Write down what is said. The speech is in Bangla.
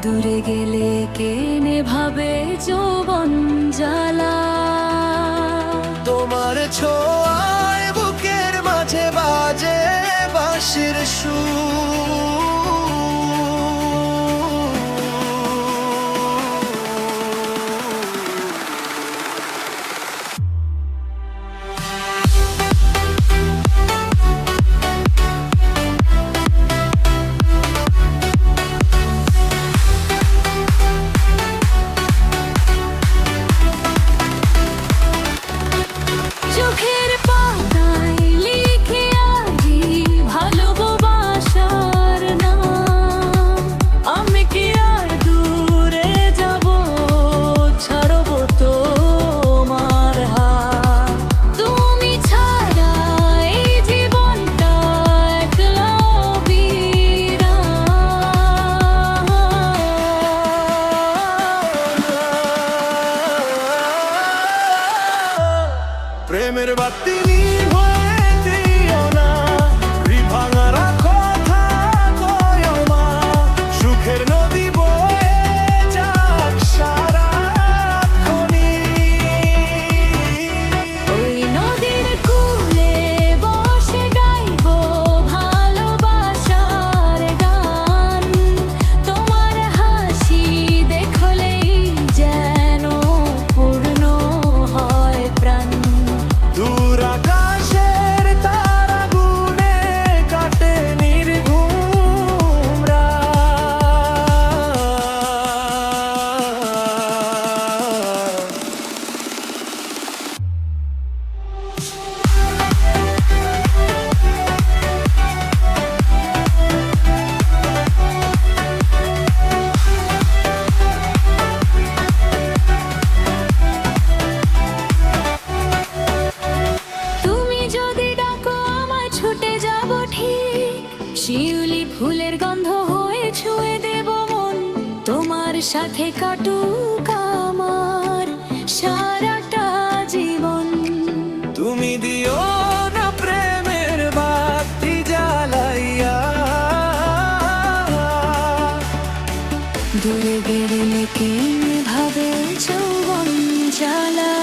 দূরে গেলে কে নেভাবে যৌবন জ্বালা। তোমার ছোঁয়ায় বুকের মাঝে বাজে বাঁশির সুর। চোখের পাতায় লিখে আছি ভালোবাসার নাম। আমি কি আর দূরে যাব, ছাড়ব তোমার হাত। তুমি ছাড়া এই জীবনটা একলা বিরান। প্রেমের বাতি নিভায়ে দিও না, ভাঙার কথা কয়ো মা। সুখের নদী বয়ে যাক সারাক্ষণই। ওই নদীর কূলে বসে গাইবো ভালোবাসার গান। তোমার হাসি দেখলেই যেন পূর্ণ হয় প্রাণ। দূর আকাশের তারা গুনে কাটে নির্ঘুম রাত। তুমি যদি ডাকো আমায় ছুটে যাব ঠিক। শিউলি ফুলের গন্ধ হয়ে ছুঁয়ে দেব মন। তোমার সাথে কাটুক আমার সারাটা জীবন। তুমি দিও না প্রেমের বাতি জ্বালাইয়া। দূরে গেলে কে ভাবে যৌবন জ্বালা।